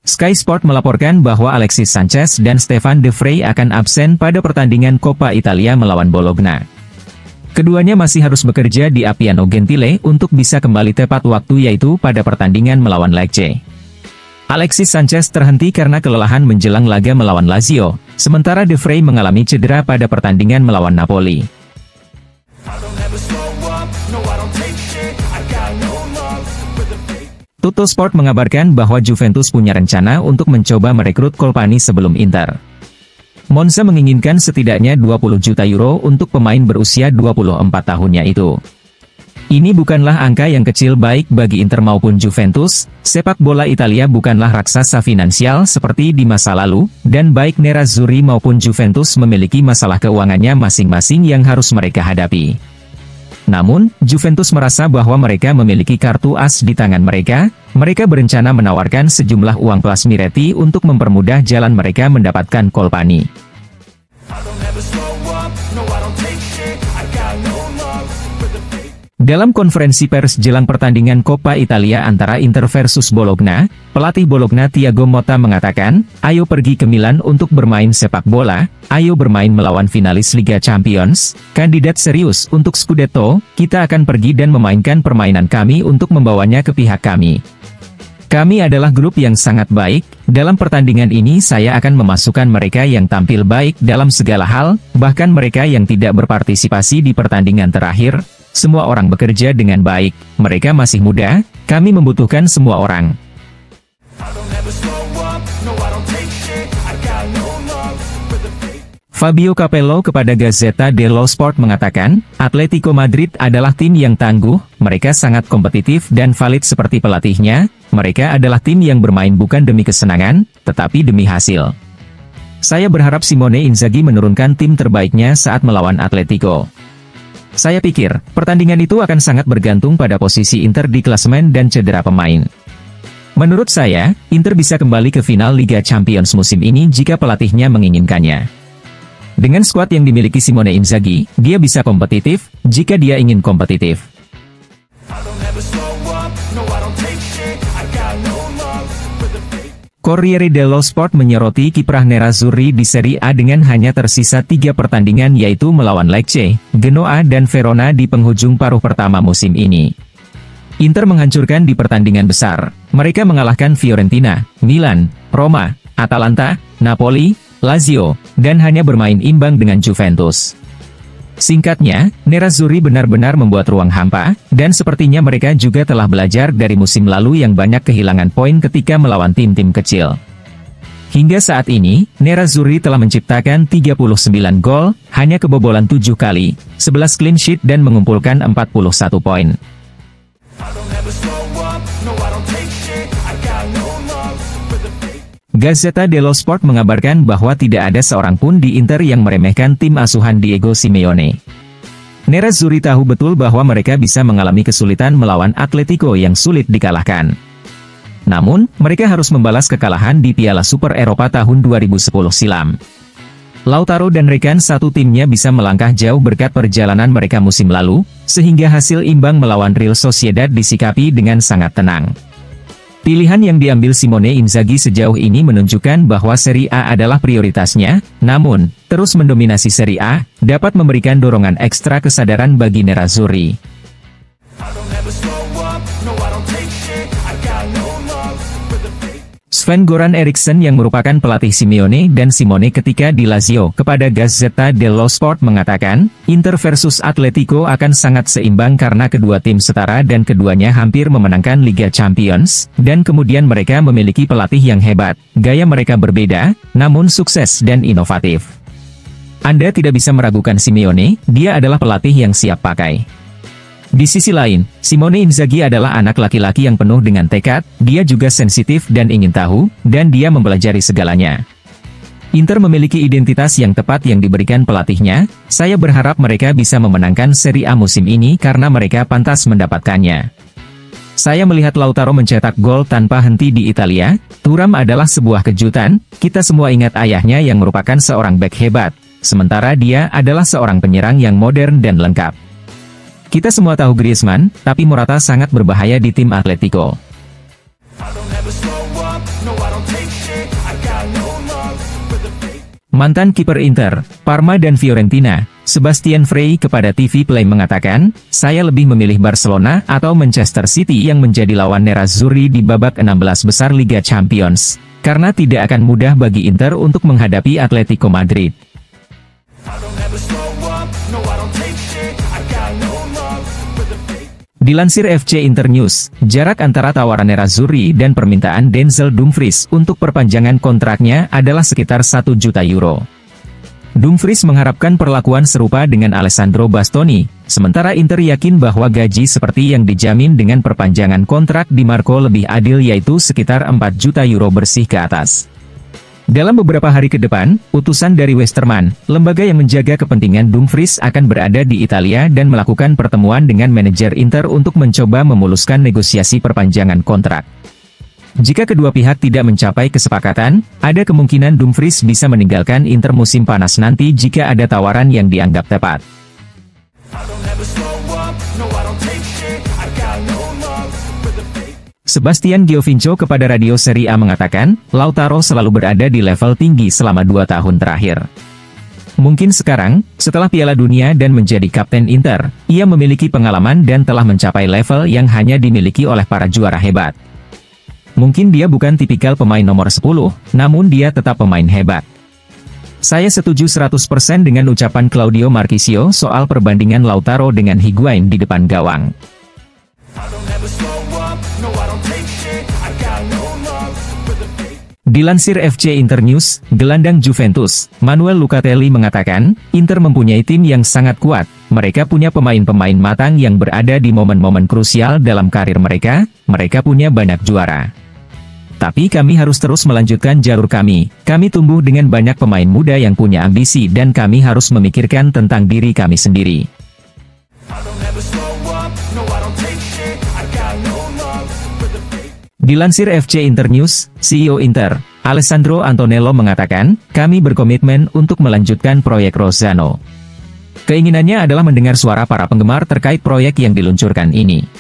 Sky Sport melaporkan bahwa Alexis Sanchez dan Stefan De Vrij akan absen pada pertandingan Coppa Italia melawan Bologna. Keduanya masih harus bekerja di Appiano Gentile untuk bisa kembali tepat waktu, yaitu pada pertandingan melawan Lecce. Alexis Sanchez terhenti karena kelelahan menjelang laga melawan Lazio, sementara De Vrij mengalami cedera pada pertandingan melawan Napoli. Tutto Sport mengabarkan bahwa Juventus punya rencana untuk mencoba merekrut Colpani sebelum Inter. Monza menginginkan setidaknya 20 juta euro untuk pemain berusia 24 tahunnya itu. Ini bukanlah angka yang kecil baik bagi Inter maupun Juventus. Sepak bola Italia bukanlah raksasa finansial seperti di masa lalu, dan baik Nerazzurri maupun Juventus memiliki masalah keuangannya masing-masing yang harus mereka hadapi. Namun, Juventus merasa bahwa mereka memiliki kartu as di tangan mereka. Mereka berencana menawarkan sejumlah uang plus Miretti untuk mempermudah jalan mereka mendapatkan Colpani. Dalam konferensi pers jelang pertandingan Coppa Italia antara Inter versus Bologna, pelatih Bologna Thiago Motta mengatakan, "Ayo pergi ke Milan untuk bermain sepak bola, ayo bermain melawan finalis Liga Champions, kandidat serius untuk Scudetto, kita akan pergi dan memainkan permainan kami untuk membawanya ke pihak kami. Kami adalah grup yang sangat baik, dalam pertandingan ini saya akan memasukkan mereka yang tampil baik dalam segala hal, bahkan mereka yang tidak berpartisipasi di pertandingan terakhir. Semua orang bekerja dengan baik, mereka masih muda, kami membutuhkan semua orang." Fabio Capello kepada Gazzetta dello Sport mengatakan, "Atletico Madrid adalah tim yang tangguh, mereka sangat kompetitif dan valid seperti pelatihnya, mereka adalah tim yang bermain bukan demi kesenangan, tetapi demi hasil. Saya berharap Simone Inzaghi menurunkan tim terbaiknya saat melawan Atletico. Saya pikir, pertandingan itu akan sangat bergantung pada posisi Inter di klasemen dan cedera pemain. Menurut saya, Inter bisa kembali ke final Liga Champions musim ini jika pelatihnya menginginkannya. Dengan skuad yang dimiliki Simone Inzaghi, dia bisa kompetitif, jika dia ingin kompetitif." Corriere dello Sport menyoroti kiprah Nerazzurri di Serie A dengan hanya tersisa 3 pertandingan, yaitu melawan Lecce, Genoa dan Verona di penghujung paruh pertama musim ini. Inter menghancurkan di pertandingan besar. Mereka mengalahkan Fiorentina, Milan, Roma, Atalanta, Napoli, Lazio, dan hanya bermain imbang dengan Juventus. Singkatnya, Nerazzurri benar-benar membuat ruang hampa, dan sepertinya mereka juga telah belajar dari musim lalu yang banyak kehilangan poin ketika melawan tim-tim kecil. Hingga saat ini, Nerazzurri telah menciptakan 39 gol, hanya kebobolan 7 kali, 11 clean sheet dan mengumpulkan 41 poin. Gazzetta dello Sport mengabarkan bahwa tidak ada seorang pun di Inter yang meremehkan tim asuhan Diego Simeone. Nerazzurri tahu betul bahwa mereka bisa mengalami kesulitan melawan Atletico yang sulit dikalahkan. Namun, mereka harus membalas kekalahan di Piala Super Eropa tahun 2010 silam. Lautaro dan rekan satu timnya bisa melangkah jauh berkat perjalanan mereka musim lalu, sehingga hasil imbang melawan Real Sociedad disikapi dengan sangat tenang. Pilihan yang diambil Simone Inzaghi sejauh ini menunjukkan bahwa Serie A adalah prioritasnya, namun, terus mendominasi Serie A, dapat memberikan dorongan ekstra kesadaran bagi Nerazzurri. Sven-Goran Eriksson yang merupakan pelatih Simeone dan Simone ketika di Lazio kepada Gazzetta dello Sport mengatakan, Inter versus Atletico akan sangat seimbang karena kedua tim setara dan keduanya hampir memenangkan Liga Champions, dan kemudian mereka memiliki pelatih yang hebat, gaya mereka berbeda, namun sukses dan inovatif. Anda tidak bisa meragukan Simeone, dia adalah pelatih yang siap pakai. Di sisi lain, Simone Inzaghi adalah anak laki-laki yang penuh dengan tekad, dia juga sensitif dan ingin tahu, dan dia mempelajari segalanya. Inter memiliki identitas yang tepat yang diberikan pelatihnya, saya berharap mereka bisa memenangkan Serie A musim ini karena mereka pantas mendapatkannya. Saya melihat Lautaro mencetak gol tanpa henti di Italia, Thuram adalah sebuah kejutan, kita semua ingat ayahnya yang merupakan seorang bek hebat, sementara dia adalah seorang penyerang yang modern dan lengkap. Kita semua tahu Griezmann, tapi Morata sangat berbahaya di tim Atletico. Mantan kiper Inter, Parma dan Fiorentina, Sebastian Frey kepada TV Play mengatakan, "Saya lebih memilih Barcelona atau Manchester City yang menjadi lawan Nerazzurri di babak 16 besar Liga Champions, karena tidak akan mudah bagi Inter untuk menghadapi Atletico Madrid." Dilansir FC Internews, jarak antara tawaran Nerazzurri dan permintaan Denzel Dumfries untuk perpanjangan kontraknya adalah sekitar 1 juta euro. Dumfries mengharapkan perlakuan serupa dengan Alessandro Bastoni, sementara Inter yakin bahwa gaji seperti yang dijamin dengan perpanjangan kontrak di Marco lebih adil, yaitu sekitar 4 juta euro bersih ke atas. Dalam beberapa hari ke depan, utusan dari Westerman, lembaga yang menjaga kepentingan Dumfries, akan berada di Italia dan melakukan pertemuan dengan manajer Inter untuk mencoba memuluskan negosiasi perpanjangan kontrak. Jika kedua pihak tidak mencapai kesepakatan, ada kemungkinan Dumfries bisa meninggalkan Inter musim panas nanti jika ada tawaran yang dianggap tepat. Sebastian Giovinco kepada Radio Serie A mengatakan, Lautaro selalu berada di level tinggi selama 2 tahun terakhir. Mungkin sekarang, setelah Piala Dunia dan menjadi kapten Inter, ia memiliki pengalaman dan telah mencapai level yang hanya dimiliki oleh para juara hebat. Mungkin dia bukan tipikal pemain nomor 10, namun dia tetap pemain hebat. Saya setuju 100% dengan ucapan Claudio Marchisio soal perbandingan Lautaro dengan Higuain di depan gawang. Dilansir FC Internews, gelandang Juventus, Manuel Locatelli mengatakan, Inter mempunyai tim yang sangat kuat, mereka punya pemain-pemain matang yang berada di momen-momen krusial dalam karir mereka punya banyak juara. Tapi kami harus terus melanjutkan jalur kami tumbuh dengan banyak pemain muda yang punya ambisi dan kami harus memikirkan tentang diri kami sendiri. Dilansir FC Internews, CEO Inter, Alessandro Antonello mengatakan, kami berkomitmen untuk melanjutkan proyek Rossano. Keinginannya adalah mendengar suara para penggemar terkait proyek yang diluncurkan ini.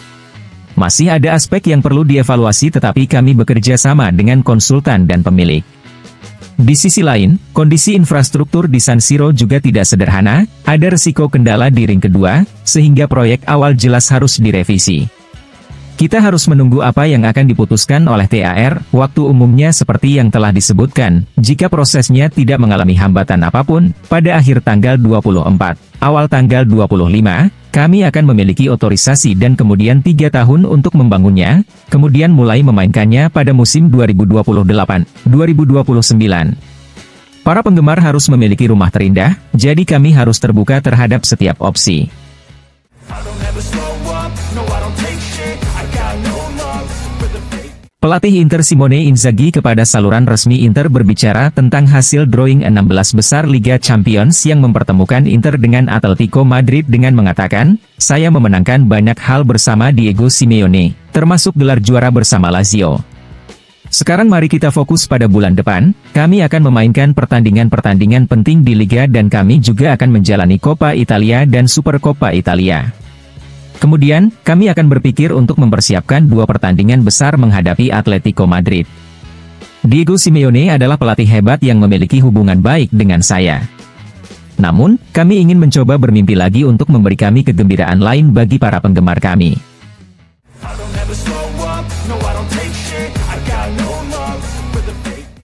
Masih ada aspek yang perlu dievaluasi, tetapi kami bekerja sama dengan konsultan dan pemilik. Di sisi lain, kondisi infrastruktur di San Siro juga tidak sederhana, ada resiko kendala di ring kedua, sehingga proyek awal jelas harus direvisi. Kita harus menunggu apa yang akan diputuskan oleh TAR, waktu umumnya seperti yang telah disebutkan, jika prosesnya tidak mengalami hambatan apapun, pada akhir tanggal 24, awal tanggal 25, kami akan memiliki otorisasi dan kemudian 3 tahun untuk membangunnya, kemudian mulai memainkannya pada musim 2028-2029. Para penggemar harus memiliki rumah terindah, jadi kami harus terbuka terhadap setiap opsi. Pelatih Inter Simone Inzaghi kepada saluran resmi Inter berbicara tentang hasil drawing 16 besar Liga Champions yang mempertemukan Inter dengan Atletico Madrid dengan mengatakan, saya memenangkan banyak hal bersama Diego Simeone, termasuk gelar juara bersama Lazio. Sekarang mari kita fokus pada bulan depan, kami akan memainkan pertandingan-pertandingan penting di Liga dan kami juga akan menjalani Coppa Italia dan Supercoppa Italia. Kemudian, kami akan berpikir untuk mempersiapkan 2 pertandingan besar menghadapi Atletico Madrid. Diego Simeone adalah pelatih hebat yang memiliki hubungan baik dengan saya. Namun, kami ingin mencoba bermimpi lagi untuk memberi kami kegembiraan lain bagi para penggemar kami.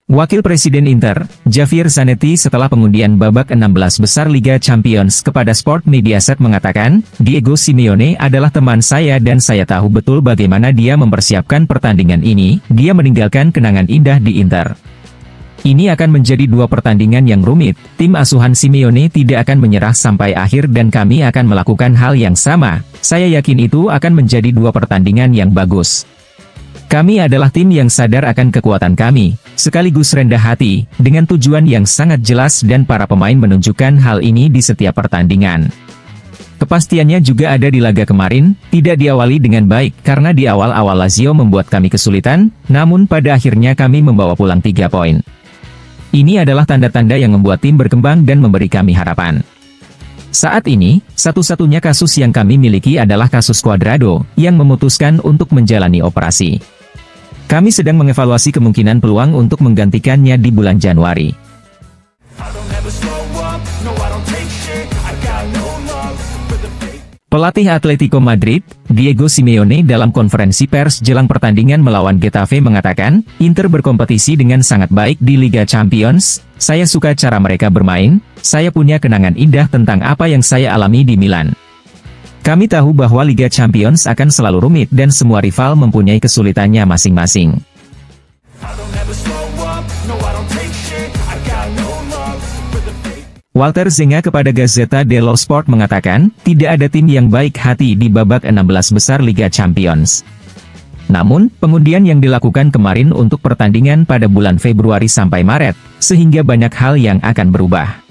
Wakil Presiden Inter, Javier Zanetti setelah pengundian babak 16 besar Liga Champions kepada Sport Mediaset mengatakan, Diego Simeone adalah teman saya dan saya tahu betul bagaimana dia mempersiapkan pertandingan ini, dia meninggalkan kenangan indah di Inter. Ini akan menjadi 2 pertandingan yang rumit, tim asuhan Simeone tidak akan menyerah sampai akhir dan kami akan melakukan hal yang sama, saya yakin itu akan menjadi 2 pertandingan yang bagus. Kami adalah tim yang sadar akan kekuatan kami, sekaligus rendah hati, dengan tujuan yang sangat jelas dan para pemain menunjukkan hal ini di setiap pertandingan. Kepastiannya juga ada di laga kemarin, tidak diawali dengan baik karena di awal-awal Lazio membuat kami kesulitan, namun pada akhirnya kami membawa pulang 3 poin. Ini adalah tanda-tanda yang membuat tim berkembang dan memberi kami harapan. Saat ini, satu-satunya kasus yang kami miliki adalah kasus Cuadrado, yang memutuskan untuk menjalani operasi. Kami sedang mengevaluasi kemungkinan peluang untuk menggantikannya di bulan Januari. Pelatih Atletico Madrid, Diego Simeone dalam konferensi pers jelang pertandingan melawan Getafe mengatakan, Inter berkompetisi dengan sangat baik di Liga Champions, saya suka cara mereka bermain, saya punya kenangan indah tentang apa yang saya alami di Milan. Kami tahu bahwa Liga Champions akan selalu rumit dan semua rival mempunyai kesulitannya masing-masing. Walter Zenga kepada Gazzetta dello Sport mengatakan, tidak ada tim yang baik hati di babak 16 besar Liga Champions. Namun, pengundian yang dilakukan kemarin untuk pertandingan pada bulan Februari sampai Maret, sehingga banyak hal yang akan berubah.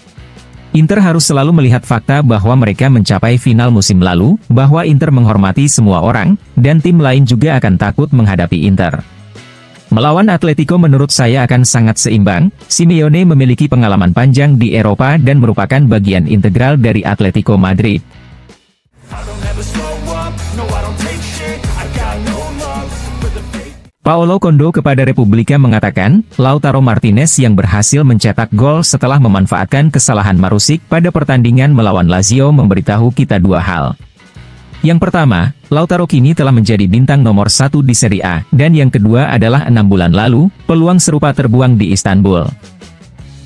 Inter harus selalu melihat fakta bahwa mereka mencapai final musim lalu, bahwa Inter menghormati semua orang, dan tim lain juga akan takut menghadapi Inter. Melawan Atletico menurut saya akan sangat seimbang. Simeone memiliki pengalaman panjang di Eropa dan merupakan bagian integral dari Atletico Madrid. Paulo Kondo kepada Republika mengatakan, Lautaro Martinez yang berhasil mencetak gol setelah memanfaatkan kesalahan Marusic pada pertandingan melawan Lazio memberitahu kita dua hal. Yang pertama, Lautaro kini telah menjadi bintang nomor 1 di Serie A, dan yang kedua adalah 6 bulan lalu, peluang serupa terbuang di Istanbul.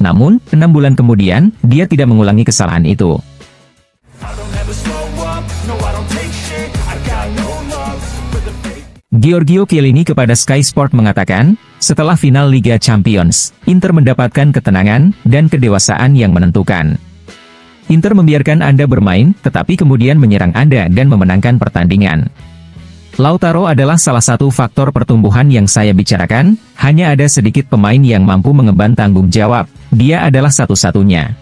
Namun, 6 bulan kemudian, dia tidak mengulangi kesalahan itu. Giorgio Chiellini kepada Sky Sport mengatakan, setelah final Liga Champions, Inter mendapatkan ketenangan dan kedewasaan yang menentukan. Inter membiarkan Anda bermain, tetapi kemudian menyerang Anda dan memenangkan pertandingan. Lautaro adalah salah satu faktor pertumbuhan yang saya bicarakan, hanya ada sedikit pemain yang mampu mengemban tanggung jawab, dia adalah satu-satunya.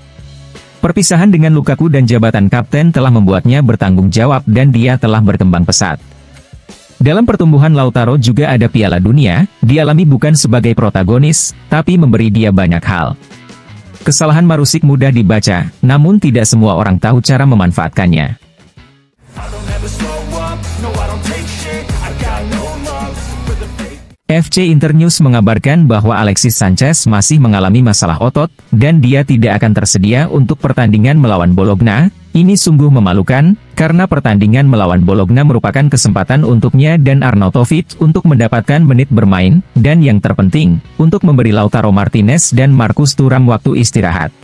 Perpisahan dengan Lukaku dan jabatan kapten telah membuatnya bertanggung jawab dan dia telah berkembang pesat. Dalam pertumbuhan Lautaro juga ada Piala Dunia, dialami bukan sebagai protagonis, tapi memberi dia banyak hal. Kesalahan Marusic mudah dibaca, namun tidak semua orang tahu cara memanfaatkannya. FC Internews mengabarkan bahwa Alexis Sanchez masih mengalami masalah otot, dan dia tidak akan tersedia untuk pertandingan melawan Bologna. Ini sungguh memalukan, karena pertandingan melawan Bologna merupakan kesempatan untuknya dan Arnautovic untuk mendapatkan menit bermain, dan yang terpenting, untuk memberi Lautaro Martinez dan Marcus Thuram waktu istirahat.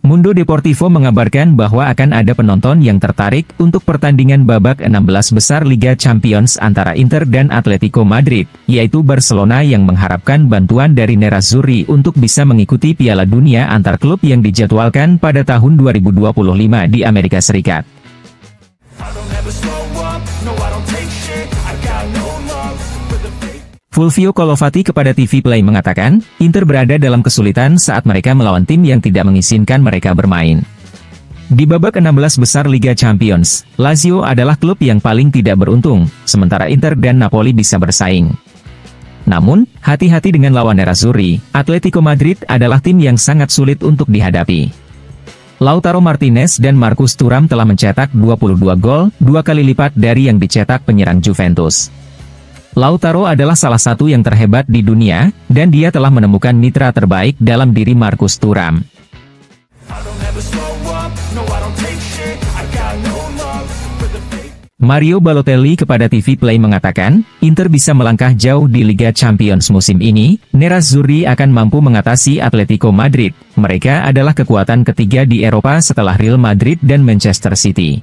Mundo Deportivo mengabarkan bahwa akan ada penonton yang tertarik untuk pertandingan babak 16 besar Liga Champions antara Inter dan Atletico Madrid, yaitu Barcelona yang mengharapkan bantuan dari Nerazzurri untuk bisa mengikuti Piala Dunia antar klub yang dijadwalkan pada tahun 2025 di Amerika Serikat. Fulvio Colovati kepada TV Play mengatakan, Inter berada dalam kesulitan saat mereka melawan tim yang tidak mengizinkan mereka bermain. Di babak 16 besar Liga Champions, Lazio adalah klub yang paling tidak beruntung, sementara Inter dan Napoli bisa bersaing. Namun, hati-hati dengan lawan Nerazzurri, Atletico Madrid adalah tim yang sangat sulit untuk dihadapi. Lautaro Martinez dan Marcus Thuram telah mencetak 22 gol, 2 kali lipat dari yang dicetak penyerang Juventus. Lautaro adalah salah satu yang terhebat di dunia, dan dia telah menemukan mitra terbaik dalam diri Marcus Thuram. Mario Balotelli kepada TV Play mengatakan, Inter bisa melangkah jauh di Liga Champions musim ini, Nerazzurri akan mampu mengatasi Atletico Madrid, mereka adalah kekuatan ketiga di Eropa setelah Real Madrid dan Manchester City.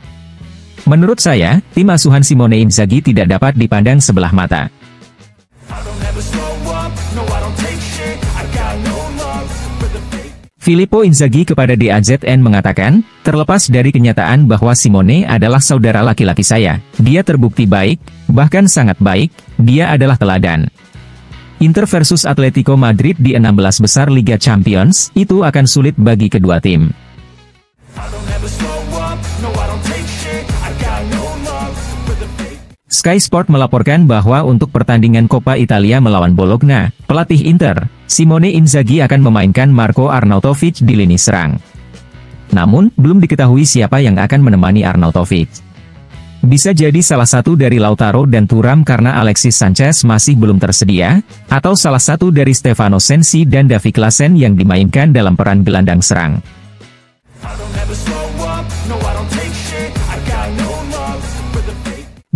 Menurut saya, tim asuhan Simone Inzaghi tidak dapat dipandang sebelah mata. Filippo Inzaghi kepada DAZN mengatakan, terlepas dari kenyataan bahwa Simone adalah saudara laki-laki saya, dia terbukti baik, bahkan sangat baik, dia adalah teladan. Inter versus Atletico Madrid di 16 besar Liga Champions, itu akan sulit bagi kedua tim. Sky Sport melaporkan bahwa untuk pertandingan Coppa Italia melawan Bologna, pelatih Inter, Simone Inzaghi akan memainkan Marco Arnautovic di lini serang. Namun, belum diketahui siapa yang akan menemani Arnautovic. Bisa jadi salah satu dari Lautaro dan Thuram karena Alexis Sanchez masih belum tersedia, atau salah satu dari Stefano Sensi dan Davy Klaassen yang dimainkan dalam peran gelandang serang.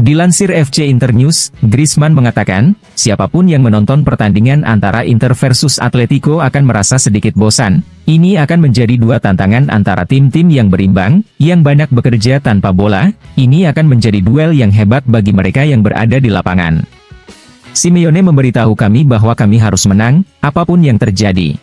Dilansir FC Internews, Griezmann mengatakan, siapapun yang menonton pertandingan antara Inter versus Atletico akan merasa sedikit bosan. Ini akan menjadi dua tantangan antara tim-tim yang berimbang, yang banyak bekerja tanpa bola. Ini akan menjadi duel yang hebat bagi mereka yang berada di lapangan. Simeone memberitahu kami bahwa kami harus menang, apapun yang terjadi.